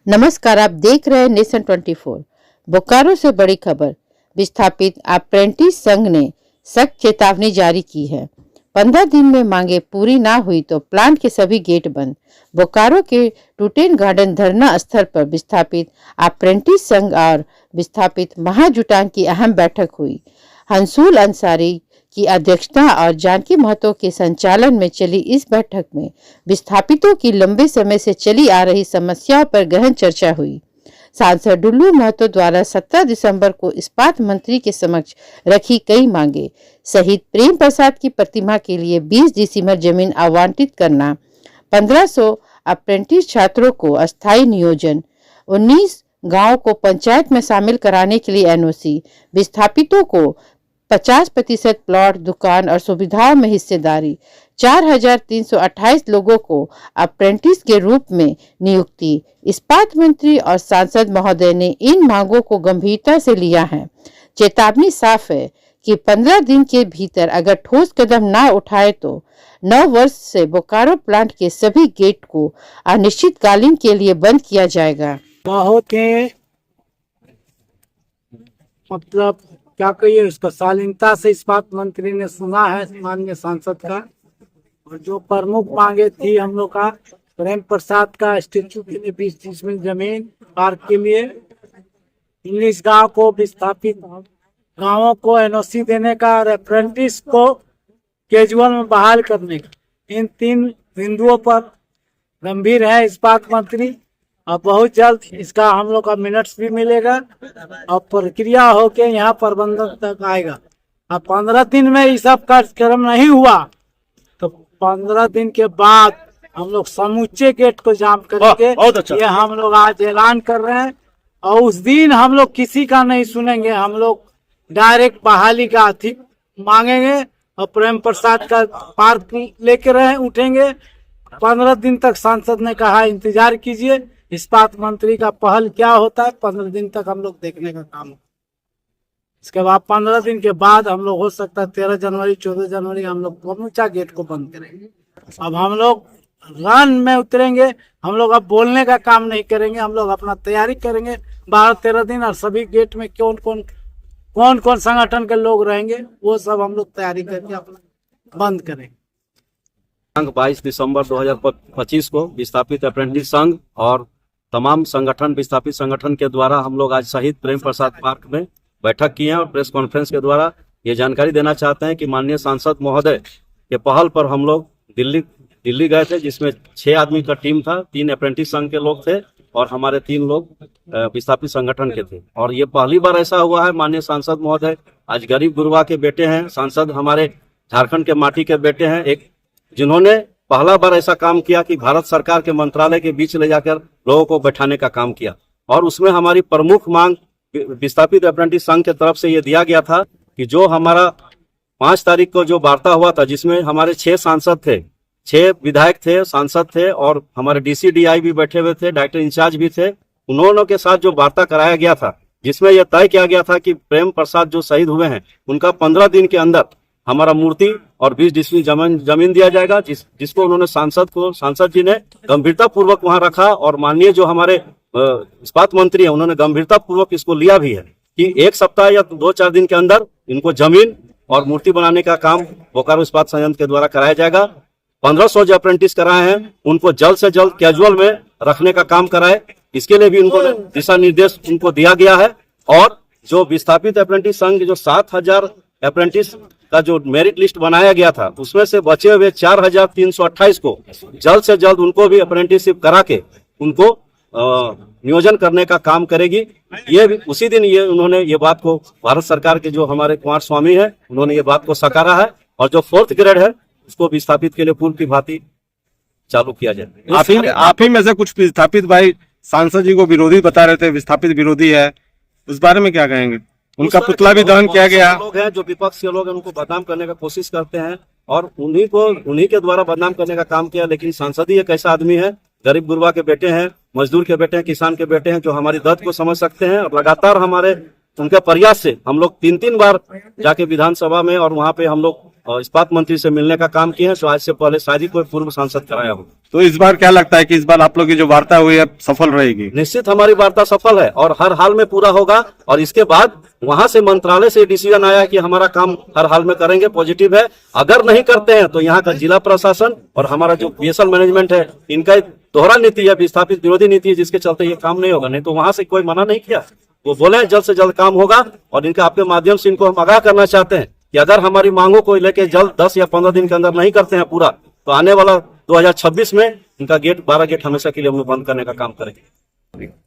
नमस्कार, आप देख रहे हैं नेशन 24। बोकारो से बड़ी खबर। विस्थापित अप्रेंटिस संघ ने सख्त चेतावनी जारी की है। 15 दिन में मांगे पूरी ना हुई तो प्लांट के सभी गेट बंद। बोकारो के टूटेन गार्डन धरना स्थल पर विस्थापित अप्रेंटिस संघ और विस्थापित महाजुटान की अहम बैठक हुई। हंसूल अंसारी की अध्यक्षता और जानकी महतो के संचालन में चली इस बैठक में विस्थापितों की लंबे समय से चली आ रही समस्याओं पर गहन चर्चा हुई। सांसद डुल्लू महतो द्वारा 17 दिसंबर को इस्पात मंत्री के समक्ष रखी कई मांगे, शहीद प्रेम प्रसाद की प्रतिमा के लिए 20 डिसमिल जमीन आवंटित करना, 1500 अप्रेंटिस छात्रों को अस्थायी नियोजन, 19 गांवों को पंचायत में शामिल कराने के लिए एनओसी, विस्थापितों को 50% प्लॉट, दुकान और सुविधाओं में हिस्सेदारी, 4328 लोगों को अप्रेंटिस के रूप में नियुक्ति। इस्पात मंत्री और सांसद महोदय ने इन मांगों को गंभीरता से लिया है। चेतावनी साफ है कि 15 दिन के भीतर अगर ठोस कदम ना उठाए तो 9 वर्ष से बोकारो प्लांट के सभी गेट को अनिश्चितकालीन के लिए बंद किया जाएगा। बहुत ही मतलब क्या कहिए, उसका शालीनता से इस्पात मंत्री ने सुना है माननीय सांसद का। और जो प्रमुख मांगे थी हम लोग का, प्रेम प्रसाद का स्टेचू के लिए 20 डिसमिल जमीन, पार्क के लिए 19 गांव को विस्थापित गांवों को एनओसी देने का और अप्रेंटिस को कैजुअल में बहाल करने का, इन 3 बिंदुओं पर गंभीर है इस्पात मंत्री। और बहुत जल्द इसका हम लोग का मिनट्स भी मिलेगा और प्रक्रिया होके यहाँ प्रबंधन तक आएगा। अब 15 दिन में ये सब कार्यक्रम नहीं हुआ तो 15 दिन के बाद हम लोग समूचे गेट को जाम करेंगे। अच्छा। ये हम लोग आज ऐलान कर रहे हैं और उस दिन हम लोग किसी का नहीं सुनेंगे। हम लोग डायरेक्ट बहाली का अधिक मांगेंगे और प्रेम प्रसाद का पार्क लेके रहे उठेंगे। 15 दिन तक सांसद ने कहा इंतजार कीजिए, इस्पात मंत्री का पहल क्या होता है 15 दिन तक हम लोग देखने का काम। इसके बाद 15 दिन के बाद हम लोग हो सकता है 13 जनवरी 14 जनवरी हम लोग समूचा गेट को बंद करेंगे। अब हम लोग रन में उतरेंगे। हम लोग अब बोलने का काम नहीं करेंगे, हम लोग अपना तैयारी करेंगे 12-13 दिन। और सभी गेट में कौन कौन संगठन के लोग रहेंगे वो सब हम लोग तैयारी करके अपना बंद करेंगे। 22 दिसंबर 2025 को विस्थापित अप्रेंटिस संघ और तमाम संगठन, विस्थापित संगठन के द्वारा हम लोग आज शहीद प्रेम प्रसाद पार्क में बैठक की है और प्रेस कॉन्फ्रेंस के द्वारा ये जानकारी देना चाहते हैं कि माननीय सांसद महोदय के पहल पर हम लोग दिल्ली गए थे, जिसमें 6 आदमी का टीम था। 3 अप्रेंटिस संघ के लोग थे और हमारे 3 लोग विस्थापित संगठन के थे। और ये पहली बार ऐसा हुआ है। माननीय सांसद महोदय आज गरीब गुरबा के बेटे हैं, सांसद हमारे झारखंड के माटी के बेटे हैं, एक जिन्होंने पहला बार ऐसा काम किया कि भारत सरकार के मंत्रालय के बीच ले जाकर लोगों को बैठाने का काम किया। और उसमें हमारी प्रमुख मांग विस्थापित अप्रेंटिस संघ की तरफ से ये दिया गया था कि जो हमारा 5 तारीख को जो वार्ता हुआ था, जिसमें हमारे 6 सांसद थे, 6 विधायक थे, सांसद थे और हमारे DCDI भी बैठे हुए थे, डायरेक्टर इंचार्ज भी थे। उन्होंने के साथ जो वार्ता कराया गया था, जिसमें यह तय किया गया था कि प्रेम प्रसाद जो शहीद हुए हैं उनका 15 दिन के अंदर हमारा मूर्ति और 20 डिसमिल जमीन दिया जाएगा, जिसको उन्होंने सांसद जी ने गंभीरता पूर्वक वहां रखा। और माननीय जो हमारे इस्पात मंत्री है उन्होंने गंभीरता पूर्वक इसको लिया भी है कि 1 सप्ताह या 2-4 दिन के अंदर इनको जमीन और मूर्ति बनाने का काम बोकारो इस्पात संयंत्र के द्वारा कराया जाएगा। 1500 जो अप्रेंटिस कराए हैं उनको जल्द से जल्द कैजुअल में रखने का काम कराए, इसके लिए भी उनको दिशा निर्देश उनको दिया गया है। और जो विस्थापित अप्रेंटिस संघ जो 7000 अप्रेंटिस का जो मेरिट लिस्ट बनाया गया था, उसमें से बचे हुए 4328 को जल्द से जल्द उनको भी अप्रेंटिसशिप करा के उनको नियोजन करने का काम करेगी। ये भी उसी दिन ये उन्होंने ये बात को भारत सरकार के जो हमारे कुमार स्वामी है उन्होंने ये बात को सकारा है। और जो 4th ग्रेड है उसको विस्थापित के लिए पूर्व की भांति चालू किया जाए। आप ही में से कुछ विस्थापित भाई सांसद जी को विरोधी बता रहे थे, विस्थापित विरोधी है, उस बारे में क्या कहेंगे? उनका पुतला भी दहन किया गया। लोग हैं जो विपक्ष के लोग हैं उनको बदनाम करने का कोशिश करते हैं और उन्हीं के द्वारा बदनाम करने का काम किया। लेकिन सांसद ही एक ऐसा आदमी है, गरीब गुरबा के बेटे हैं, मजदूर के बेटे हैं, किसान के बेटे हैं, जो हमारी दर्द को समझ सकते हैं। और लगातार हमारे उनके प्रयास से हम लोग 3-3 बार जाके विधानसभा में और वहाँ पे हम लोग और इस्पात मंत्री से मिलने का काम किए हैं, तो आज से पहले शायद ही कोई पूर्व सांसद कराया हो। तो इस बार क्या लगता है कि इस बार आप लोग की जो वार्ता हुई है सफल रहेगी? निश्चित हमारी वार्ता सफल है और हर हाल में पूरा होगा। और इसके बाद वहां से मंत्रालय से डिसीजन आया कि हमारा काम हर हाल में करेंगे, पॉजिटिव है। अगर नहीं करते हैं तो यहाँ का जिला प्रशासन और हमारा जो बीएसएल मैनेजमेंट है, इनका एक दोहरा नीति है, विस्थापित विरोधी नीति है, जिसके चलते ये काम नहीं होगा। नहीं तो वहां से कोई मना नहीं किया, वो बोले जल्द से जल्द काम होगा। और इनके आपके माध्यम से इनको हम आगाह करना चाहते हैं कि अगर हमारी मांगों को लेकर जल्द 10 या 15 दिन के अंदर नहीं करते हैं पूरा, तो आने वाला 2026 में इनका गेट 12 गेट हमेशा के लिए हम लोग बंद करने का काम करेंगे।